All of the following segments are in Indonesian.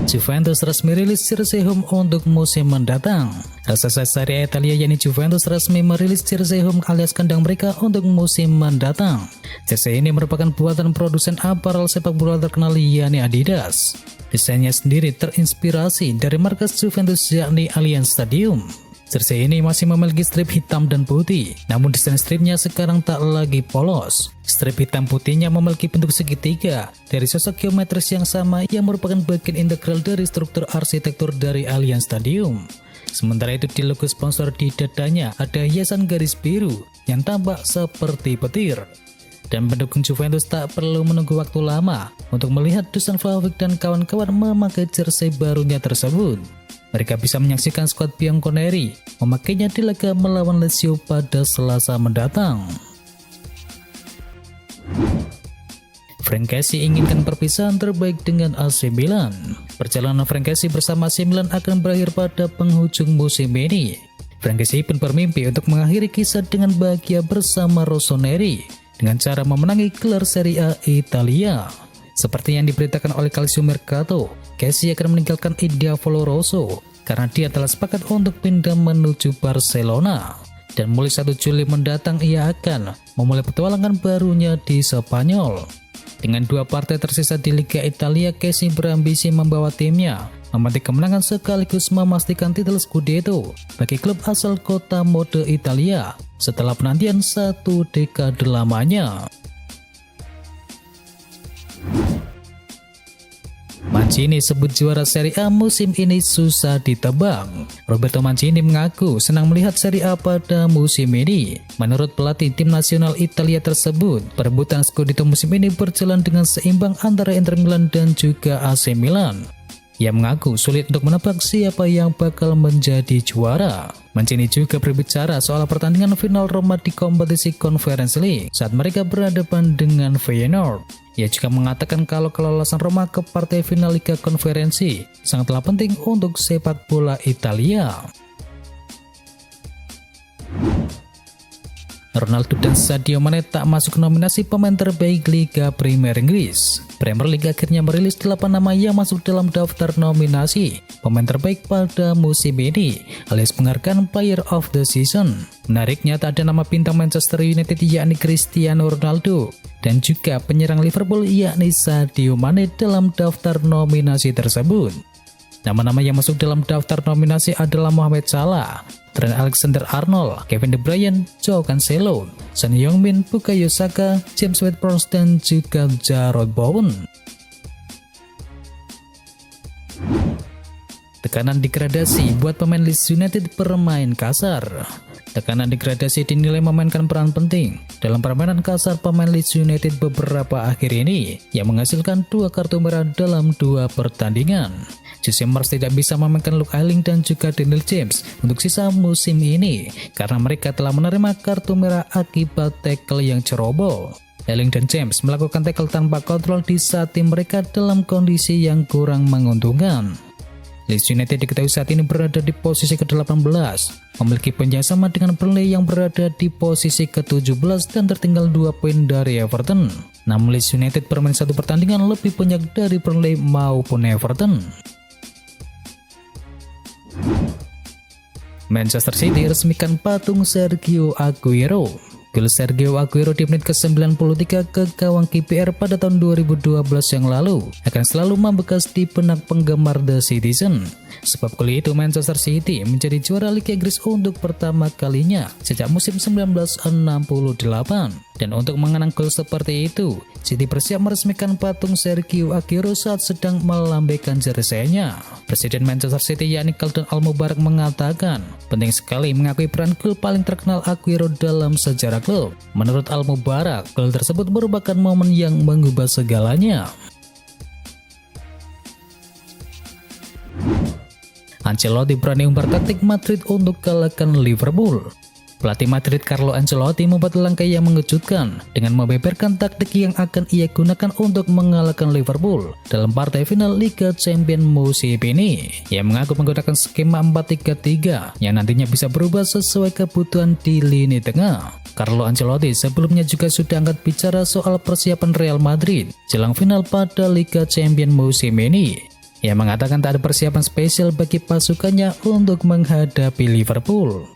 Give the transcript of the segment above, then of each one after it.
Juventus resmi rilis jersey home untuk musim mendatang. Raksasa Serie A Italia yakni Juventus resmi merilis jersey home alias kandang mereka untuk musim mendatang. Jersey ini merupakan buatan produsen aparel sepak bola terkenal yakni Adidas. Desainnya sendiri terinspirasi dari markas Juventus yakni Allianz Stadium. Jersey ini masih memiliki strip hitam dan putih, namun desain stripnya sekarang tak lagi polos. Strip hitam putihnya memiliki bentuk segitiga dari sosok geometris yang sama yang merupakan bagian integral dari struktur arsitektur dari Allianz Stadium. Sementara itu di logo sponsor di dadanya ada hiasan garis biru yang tampak seperti petir. Dan pendukung Juventus tak perlu menunggu waktu lama untuk melihat Dusan Vlahovic dan kawan-kawan memakai jersey barunya tersebut. Mereka bisa menyaksikan skuad Bianconeri memakainya di laga melawan Lazio pada Selasa mendatang. Frank Kessie inginkan perpisahan terbaik dengan AC Milan. Perjalanan Frank Kessie bersama AC Milan akan berakhir pada penghujung musim ini. Frank Kessie pun bermimpi untuk mengakhiri kisah dengan bahagia bersama Rossoneri dengan cara memenangi gelar Serie A Italia. Seperti yang diberitakan oleh Calcio Mercato, Kessie akan meninggalkan Diavolo Rosso karena dia telah sepakat untuk pindah menuju Barcelona. Dan mulai 1 Juli mendatang ia akan memulai petualangan barunya di Spanyol. Dengan 2 partai tersisa di Liga Italia, Kessie berambisi membawa timnya memetik kemenangan sekaligus memastikan titel Scudetto bagi klub asal kota mode Italia setelah penantian 1 dekade lamanya. Mancini sebut juara Serie A musim ini susah ditebak. Roberto Mancini mengaku senang melihat Serie A pada musim ini. Menurut pelatih tim nasional Italia tersebut, perebutan Scudetto musim ini berjalan dengan seimbang antara Inter Milan dan juga AC Milan. Ia mengaku sulit untuk menebak siapa yang bakal menjadi juara. Mancini juga berbicara soal pertandingan final Roma di kompetisi Conference League saat mereka berhadapan dengan Feyenoord. Ia juga mengatakan kalau kelolosan Roma ke partai final Liga Konferensi sangatlah penting untuk sepak bola Italia. Ronaldo dan Sadio Mane tak masuk nominasi pemain terbaik Liga Premier Inggris. Premier League akhirnya merilis 8 nama yang masuk dalam daftar nominasi pemain terbaik pada musim ini alias penghargaan Player of the Season. Menariknya tak ada nama bintang Manchester United yakni Cristiano Ronaldo dan juga penyerang Liverpool yakni Sadio Mane dalam daftar nominasi tersebut. Nama-nama yang masuk dalam daftar nominasi adalah Mohamed Salah, Trent Alexander-Arnold, Kevin De Bruyne, Joao Cancelo, Son Heung-min, Bukayo Saka, James Ward-Prowse dan juga Jarrod Bowen. Tekanan degradasi buat pemain Leeds United bermain kasar. Tekanan degradasi dinilai memainkan peran penting dalam permainan kasar pemain Leeds United beberapa akhir ini yang menghasilkan 2 kartu merah dalam 2 pertandingan. Jose Mars tidak bisa memainkan Luke Ayling dan juga Daniel James untuk sisa musim ini karena mereka telah menerima kartu merah akibat tackle yang ceroboh. Ayling dan James melakukan tackle tanpa kontrol di saat tim mereka dalam kondisi yang kurang menguntungkan. Leeds United diketahui saat ini berada di posisi ke-18, memiliki poin yang sama dengan Burnley yang berada di posisi ke-17 dan tertinggal 2 poin dari Everton. Namun Leeds United bermain 1 pertandingan lebih banyak dari Burnley maupun Everton. Manchester City resmikan patung Sergio Aguero. Gol Sergio Aguero di menit ke-93 ke gawang KPR pada tahun 2012 yang lalu akan selalu membekas di benak penggemar The Citizen. Sebab gol itu Manchester City menjadi juara Liga Inggris untuk pertama kalinya sejak musim 1968. Dan untuk mengenang gol seperti itu, City bersiap meresmikan patung Sergio Aguero saat sedang melambaikan jersey-nya. Presiden Manchester City yakni Khaldan Al-Mubarak mengatakan, penting sekali mengakui peran gol paling terkenal Aguero dalam sejarah klub. Menurut Al-Mubarak, gol tersebut merupakan momen yang mengubah segalanya. Ancelotti berani umbar taktik Madrid untuk kalahkan Liverpool. Pelatih Madrid Carlo Ancelotti membuat langkah yang mengejutkan dengan membeberkan taktik yang akan ia gunakan untuk mengalahkan Liverpool dalam partai final Liga Champions musim ini. Ia mengaku menggunakan skema 4-3-3 yang nantinya bisa berubah sesuai kebutuhan di lini tengah. Carlo Ancelotti sebelumnya juga sudah angkat bicara soal persiapan Real Madrid jelang final pada Liga Champions musim ini. Ia mengatakan tak ada persiapan spesial bagi pasukannya untuk menghadapi Liverpool.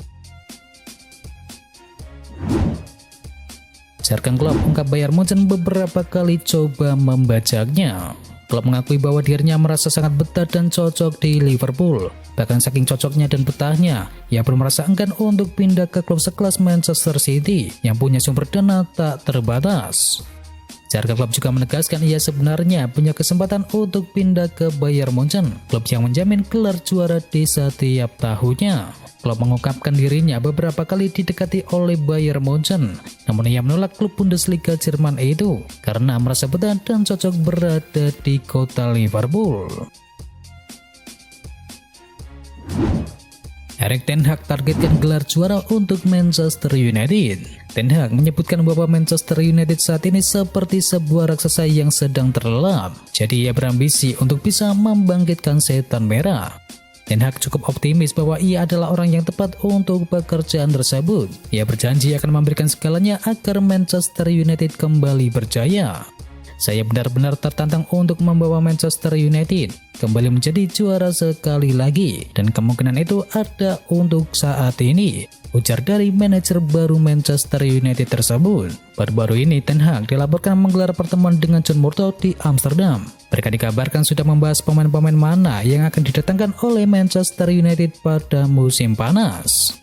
Jurgen Klopp ungkap Bayern Munchen beberapa kali coba membajaknya. Klopp mengakui bahwa dirinya merasa sangat betah dan cocok di Liverpool. Bahkan saking cocoknya dan betahnya, ia pun merasa enggan untuk pindah ke klub sekelas Manchester City yang punya sumber dana tak terbatas. Jurgen Klopp juga menegaskan ia sebenarnya punya kesempatan untuk pindah ke Bayern Munchen, klub yang menjamin gelar juara di setiap tahunnya. Klopp mengungkapkan dirinya beberapa kali didekati oleh Bayern Munchen, namun ia menolak klub Bundesliga Jerman itu karena merasa betah dan cocok berada di kota Liverpool. Erik ten Hag targetkan gelar juara untuk Manchester United. Ten Hag menyebutkan bahwa Manchester United saat ini seperti sebuah raksasa yang sedang terlelap, jadi ia berambisi untuk bisa membangkitkan setan merah. Ten Hag cukup optimis bahwa ia adalah orang yang tepat untuk pekerjaan tersebut. Ia berjanji akan memberikan segalanya agar Manchester United kembali berjaya. Saya benar-benar tertantang untuk membawa Manchester United kembali menjadi juara sekali lagi, dan kemungkinan itu ada untuk saat ini, ujar dari manajer baru Manchester United tersebut. Baru-baru ini Ten Hag dilaporkan menggelar pertemuan dengan John Murtough di Amsterdam. Mereka dikabarkan sudah membahas pemain-pemain mana yang akan didatangkan oleh Manchester United pada musim panas.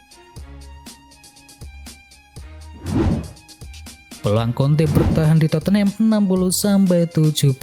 Peluang Conte bertahan di Tottenham 60-70%.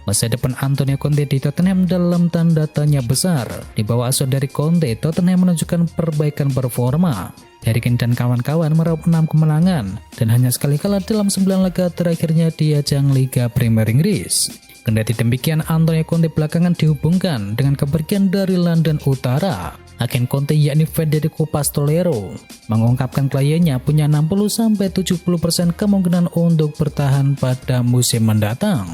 Masa depan Antonio Conte di Tottenham dalam tanda tanya besar. Di bawah asuh dari Conte, Tottenham menunjukkan perbaikan performa. Harry Kane dan kawan-kawan meraup 6 kemenangan dan hanya sekali kalah dalam 9 laga terakhirnya di ajang Liga Premier Inggris. Kendati demikian, Antonio Conte belakangan dihubungkan dengan kepergian dari London Utara. Agen Conte yakni Federico Pastolero mengungkapkan kliennya punya 60-70% kemungkinan untuk bertahan pada musim mendatang.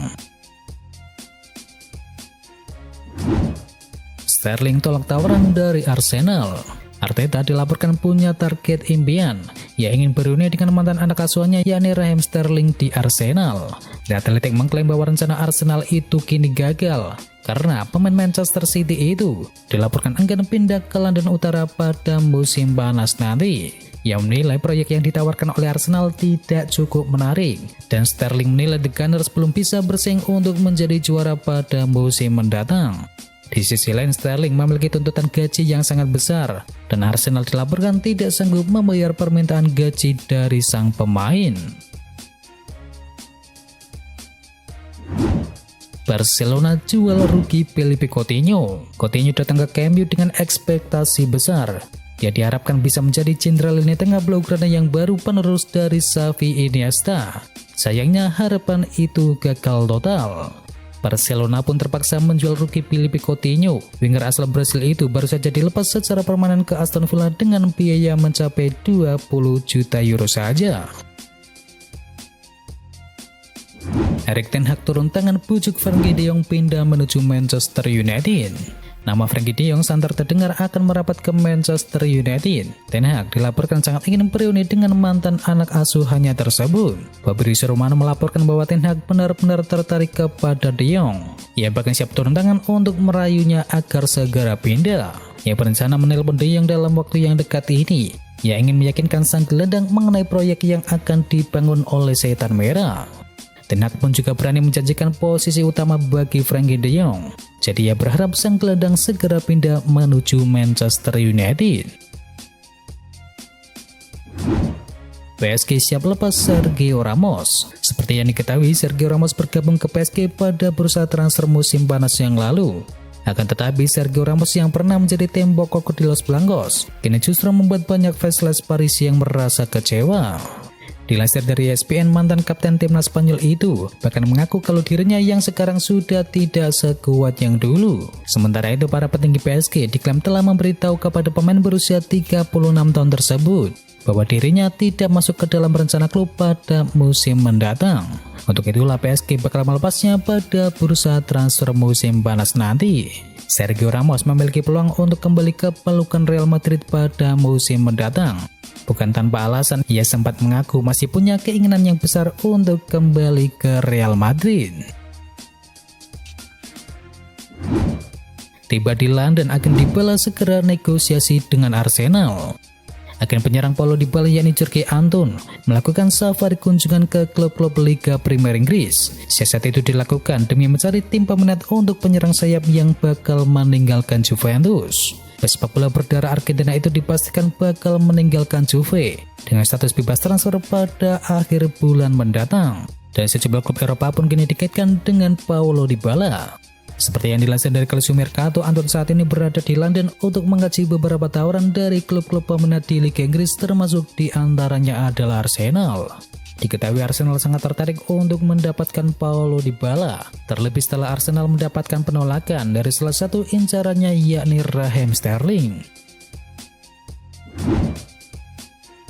Sterling tolak tawaran dari Arsenal. Arteta dilaporkan punya target impian. Ia ingin berunding dengan mantan anak asuhannya yakni Raheem Sterling di Arsenal. The Athletic mengklaim bahwa rencana Arsenal itu kini gagal karena pemain Manchester City itu dilaporkan enggan pindah ke London Utara pada musim panas nanti. Ia menilai proyek yang ditawarkan oleh Arsenal tidak cukup menarik, dan Sterling menilai The Gunners belum bisa bersaing untuk menjadi juara pada musim mendatang. Di sisi lain, Sterling memiliki tuntutan gaji yang sangat besar, dan Arsenal dilaporkan tidak sanggup membayar permintaan gaji dari sang pemain. Barcelona jual rugi Philippe Coutinho. Coutinho datang ke Camp Nou dengan ekspektasi besar. Dia diharapkan bisa menjadi jenderal lini tengah blaugrana yang baru penerus dari Xavi Iniesta. Sayangnya harapan itu gagal total. Barcelona pun terpaksa menjual rugi Philippe Coutinho. Winger asal Brasil itu baru saja dilepas secara permanen ke Aston Villa dengan biaya mencapai 20 juta euro saja. Erik ten Hag turun tangan bujuk Frenkie de Jong pindah menuju Manchester United. Nama Frenkie de Jong santer terdengar akan merapat ke Manchester United. Ten Hag dilaporkan sangat ingin bereuni dengan mantan anak asuhannya tersebut. Fabrizio Romano melaporkan bahwa Ten Hag benar-benar tertarik kepada de Jong. Ia bahkan siap turun tangan untuk merayunya agar segera pindah. Ia berencana menelpon de Jong dalam waktu yang dekat ini. Ia ingin meyakinkan sang gelandang mengenai proyek yang akan dibangun oleh Setan Merah. Ten Hag pun juga berani menjanjikan posisi utama bagi Frenkie de Jong. Jadi ia berharap sang gelandang segera pindah menuju Manchester United. PSG siap lepas Sergio Ramos. Seperti yang diketahui, Sergio Ramos bergabung ke PSG pada bursa transfer musim panas yang lalu. Akan tetapi, Sergio Ramos yang pernah menjadi tembok kokoh di Los Blancos kini justru membuat banyak fans Les Paris yang merasa kecewa. Dilansir dari ESPN, mantan kapten timnas Spanyol itu bahkan mengaku kalau dirinya yang sekarang sudah tidak sekuat yang dulu. Sementara itu, para petinggi PSG diklaim telah memberitahu kepada pemain berusia 36 tahun tersebut bahwa dirinya tidak masuk ke dalam rencana klub pada musim mendatang. Untuk itulah PSG bakal melepasnya pada bursa transfer musim panas nanti. Sergio Ramos memiliki peluang untuk kembali ke pelukan Real Madrid pada musim mendatang. Bukan tanpa alasan, ia sempat mengaku masih punya keinginan yang besar untuk kembali ke Real Madrid. Tiba di London, agen Dybala segera negosiasi dengan Arsenal. Agen penyerang Paulo Dybala yakni Jorge Anton melakukan safari kunjungan ke klub-klub Liga Primer Inggris. Siasat itu dilakukan demi mencari tim peminat untuk penyerang sayap yang bakal meninggalkan Juventus. Pesepak bola berdarah Argentina itu dipastikan bakal meninggalkan Juve dengan status bebas transfer pada akhir bulan mendatang. Dan sejumlah klub Eropa pun kini dikaitkan dengan Paulo Dybala. Seperti yang dilansir dari Calcio Mercato, Anton saat ini berada di London untuk mengkaji beberapa tawaran dari klub-klub peminat di Liga Inggris, termasuk diantaranya adalah Arsenal. Diketahui Arsenal sangat tertarik untuk mendapatkan Paulo Dybala, terlebih setelah Arsenal mendapatkan penolakan dari salah satu incarannya yakni Raheem Sterling.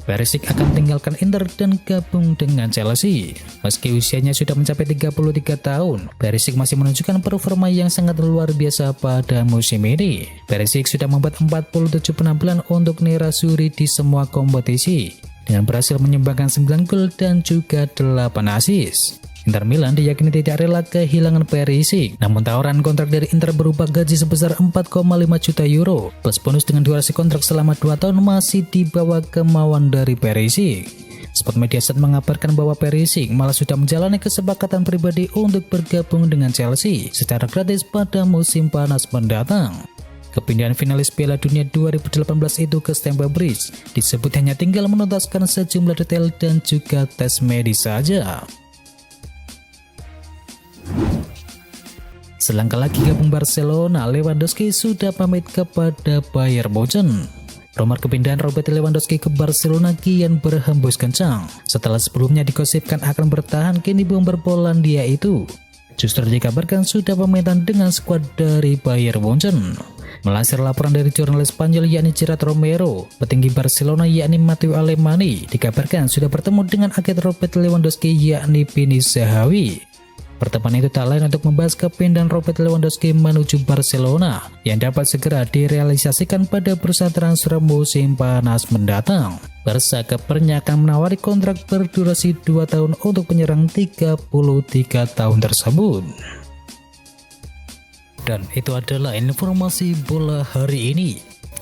Perisic akan tinggalkan Inter dan gabung dengan Chelsea. Meski usianya sudah mencapai 33 tahun, Perisic masih menunjukkan performa yang sangat luar biasa pada musim ini. Perisic sudah membuat 47 penampilan untuk Nerazzurri di semua kompetisi, dengan berhasil menyumbangkan 9 gol dan juga 8 assist. Inter Milan diyakini tidak rela kehilangan Perisic, namun tawaran kontrak dari Inter berupa gaji sebesar 4,5 juta euro plus bonus dengan durasi kontrak selama 2 tahun masih di bawah kemauan dari Perisic. Sport Mediaset mengabarkan bahwa Perisic malah sudah menjalani kesepakatan pribadi untuk bergabung dengan Chelsea secara gratis pada musim panas mendatang. Kepindahan finalis Piala Dunia 2018 itu ke Stamford Bridge disebut hanya tinggal menuntaskan sejumlah detail dan juga tes medis saja. Selangkah lagi gabung Barcelona, Lewandowski sudah pamit kepada Bayern Munchen. Rumor kepindahan Robert Lewandowski ke Barcelona kian berhembus kencang setelah sebelumnya digosipkan akan bertahan kini bomber Polandia itu justru dikabarkan sudah pamitan dengan skuad dari Bayern Munchen. Melansir laporan dari jurnalis Spanyol yakni Gerard Romero, petinggi Barcelona yakni Mateu Alemany dikabarkan sudah bertemu dengan agen Robert Lewandowski yakni Vini Zahawi. Pertemuan itu tak lain untuk membahas kepindahan Robert Lewandowski menuju Barcelona yang dapat segera direalisasikan pada bursa transfer musim panas mendatang. Barca kabarnya akan menawari kontrak berdurasi 2 tahun untuk penyerang 33 tahun tersebut. Dan itu adalah informasi bola hari ini.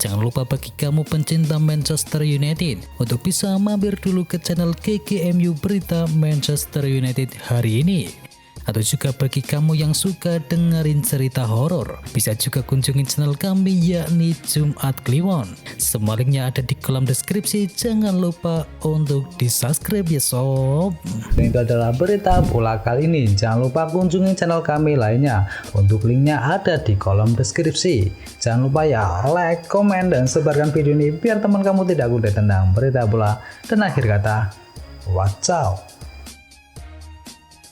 Jangan lupa bagi kamu pencinta Manchester United untuk bisa mampir dulu ke channel GGMU Berita Manchester United hari ini. Atau juga bagi kamu yang suka dengerin cerita horor, bisa juga kunjungi channel kami yakni Jumat Kliwon. Semua linknya ada di kolom deskripsi, jangan lupa untuk di subscribe ya sob. Itu adalah berita bola kali ini. Jangan lupa kunjungi channel kami lainnya, untuk linknya ada di kolom deskripsi. Jangan lupa ya like, komen, dan sebarkan video ini biar teman kamu tidak mudah tentang berita bola. Dan akhir kata, wacau.